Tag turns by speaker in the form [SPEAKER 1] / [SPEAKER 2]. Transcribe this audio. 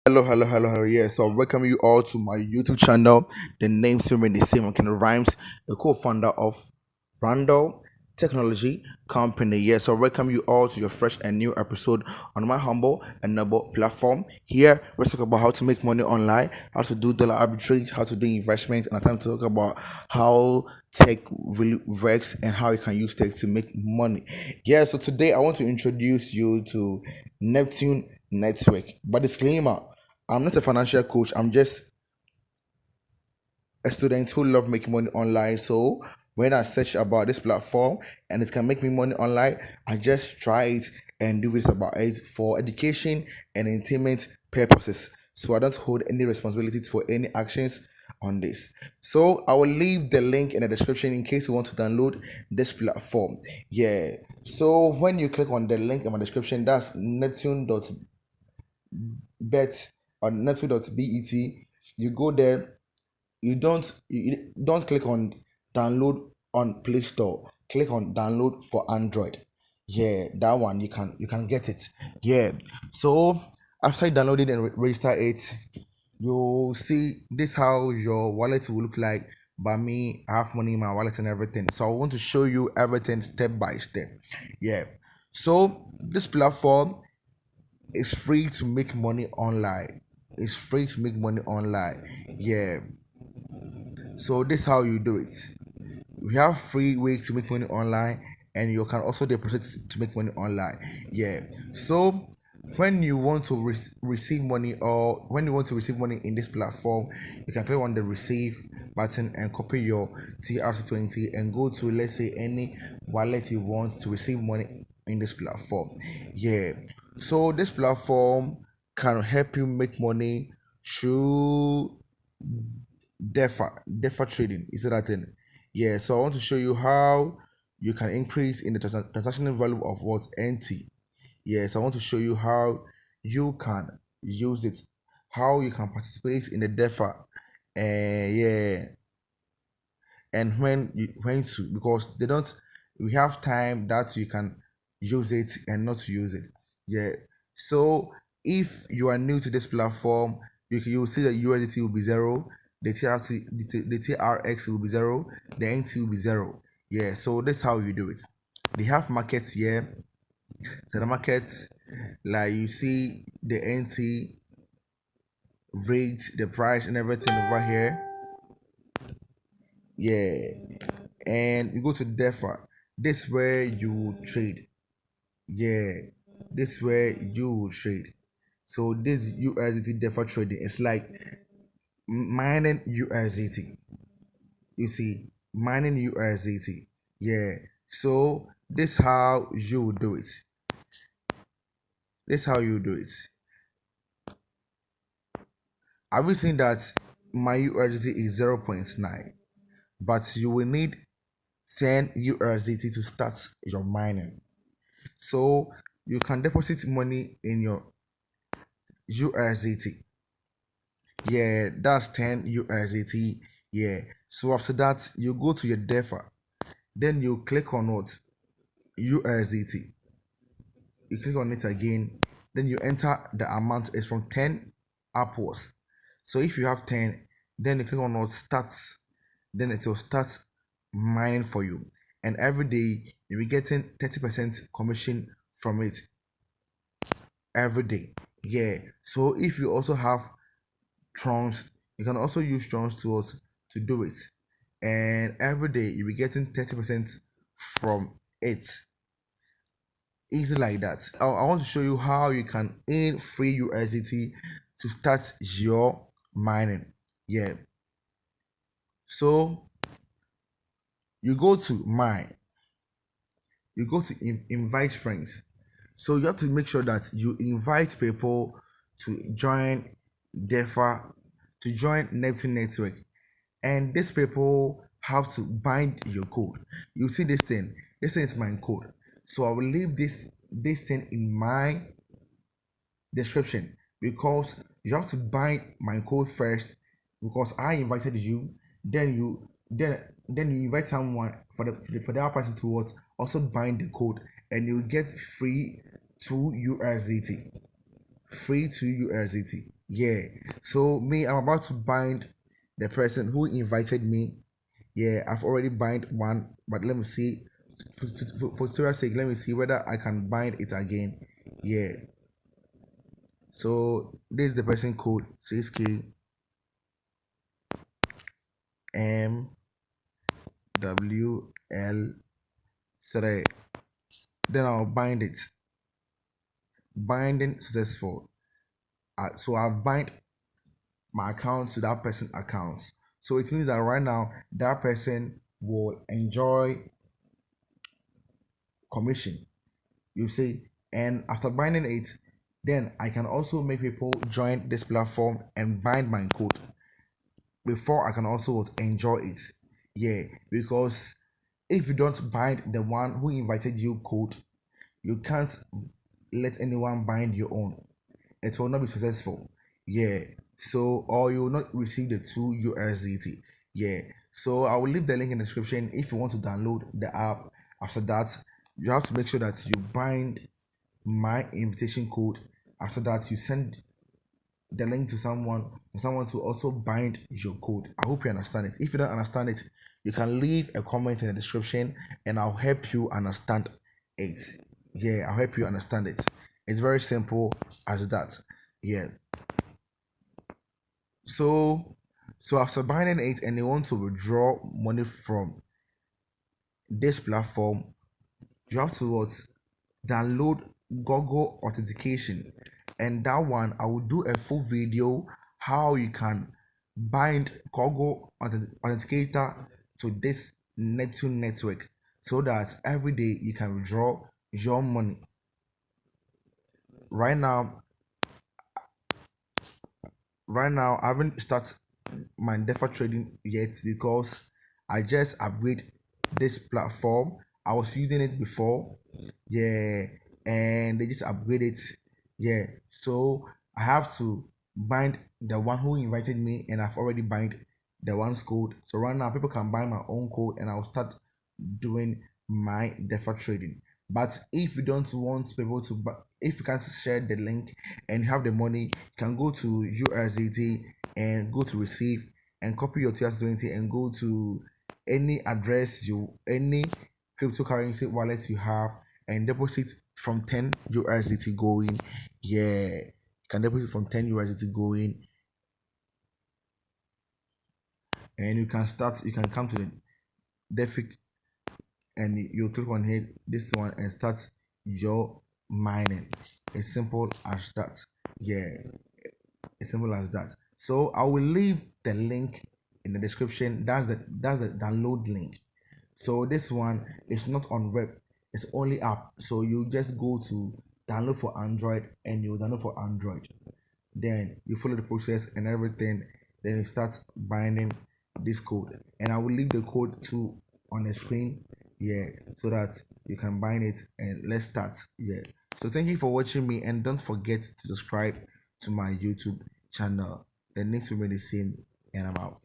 [SPEAKER 1] Hello. Yeah, so welcome you all to my YouTube channel. The name still remains the same. I'm Ken Rhymes, the co-founder of Randall Technology Company. Yeah, so welcome you all to your fresh and new episode on my humble and noble platform. Here, we're talking about how to make money online, how to do dollar arbitrage, how to do investments, and I'm to talk about how tech really works and how you can use tech to make money. Yeah, so today I want to introduce you to Neptune Network. But disclaimer, I'm not a financial coach. I'm just a student who love making money online. So when I search about this platform and it can make me money online, I just try it and do this about it for education and entertainment purposes. So I don't hold any responsibilities for any actions on this. So I will leave the link in the description in case you want to download this platform. Yeah. So when you click on the link in my description, that's neptune.bet or neptune.bet. You go there, you don't click on download on Play Store. Click on download for Android. Yeah, that one you can get it. Yeah. So after you download it and register it, you'll see this how your wallet will look like. By me, I have money in my wallet and everything. So I want to show you everything step by step. Yeah. So this platform is free to make money online. It's free to make money online. Yeah. So this is how you do it. We have free ways to make money online, and you can also deposit to make money online. Yeah. So when you want to receive money, or when you want to receive money in this platform, you can click on the receive button and copy your TRC20 and go to, let's say, any wallet you want to receive money in this platform. Yeah. So this platform can help you make money through Defi trading. Is that thing? Yeah. So I want to show you how you can increase in the transactional value of what NT. Yes, I want to show you how you can use it, how you can participate in the DEFA, yeah, and when to, because they don't. We have time that you can use it and not use it. Yeah. So if you are new to this platform, you will see that USDT will be zero, the TRX will be zero, the NT will be zero. Yeah. So that's how you do it. They have markets here. So the markets, like you see the NT rate, the price, and everything over here. Yeah. And you go to DEFA. This where you trade. Yeah. This where you trade. So this USDT DEFA trading, it's like mining USDT. You see, mining USDT. Yeah. So this how you do it. This how you do it. Have you seen that my USDT is 0.9, but you will need 10 USDT to start your mining. So you can deposit money in your USDT. Yeah, that's 10 USDT. Yeah. So after that, you go to your DEFA. Then you click on what? USDT. You click on it again. Then you enter the amount is from 10 upwards. So if you have 10, then you click on what starts. Then it will start mining for you. And every day you'll be getting 30% commission from it every day. Yeah. So if you also have trons, you can also use trons to do it. And every day you'll be getting 30% from it. Easy like that. I want to show you how you can earn free USDT to start your mining. Yeah. So you go to mine, you go to invite friends. So you have to make sure that you invite people to join DEFA, to join Neptune Network, and these people have to bind your code. You see this thing. This thing is my code. So I will leave this thing in my description, because you have to bind my code first, because I invited you. Then you invite someone for the other person to what also bind the code, and you get free to USDT. Free to USDT. Yeah. So me, I'm about to bind the person who invited me. Yeah, I've already bind one, but let me see. For tutorial's sake, let me see whether I can bind it again. Yeah. So this is the person code 6K M W L 3. Then I'll bind it. Binding successful. So I've bind my account to that person accounts. So it means that right now that person will enjoy commission. You see, and after binding it, then I can also make people join this platform and bind my code before I can also enjoy it. Yeah, because if you don't bind the one who invited you code, you can't let anyone bind your own. It will not be successful. Yeah. So or you will not receive the 2 USDT. Yeah. So I will leave the link in the description if you want to download the app. After that, you have to make sure that you bind my invitation code. After that, you send the link to someone for someone to also bind your code. I hope you understand it. If you don't understand it, you can leave a comment in the description and I'll help you understand it. Yeah, I'll help you understand it. It's very simple as that. Yeah. So after binding it and you want to withdraw money from this platform, you have to what? Download Google authentication, and that one I will do a full video how you can bind Google authenticator to this Neptune network so that every day you can withdraw your money. Right now, I haven't started my Defi trading yet because I just upgrade this platform. I was using it before, yeah, and they just upgrade it, yeah. So I have to bind the one who invited me, and I've already bind the one's code. So right now, people can bind my own code, and I'll start doing my Defi trading. But if you don't want people to, if you can't share the link and you have the money, you can go to USDT and go to receive and copy your TRC20 and go to any address any cryptocurrency wallet you have and deposit from 10 USDT going. Yeah, you can deposit from 10 USDT going, and you can come to the Defi and you click on here this one and start your mining. As simple as that. Yeah, as simple as that. So I will leave the link in the description. That's the download link. So this one is not on web, it's only app. So you just go to download for Android and you download for Android. Then you follow the process and everything. Then you start binding this code. And I will leave the code too on the screen. Yeah, so that you can bind it and let's start. Yeah. So thank you for watching me and don't forget to subscribe to my YouTube channel. The links will be the same and I'm out.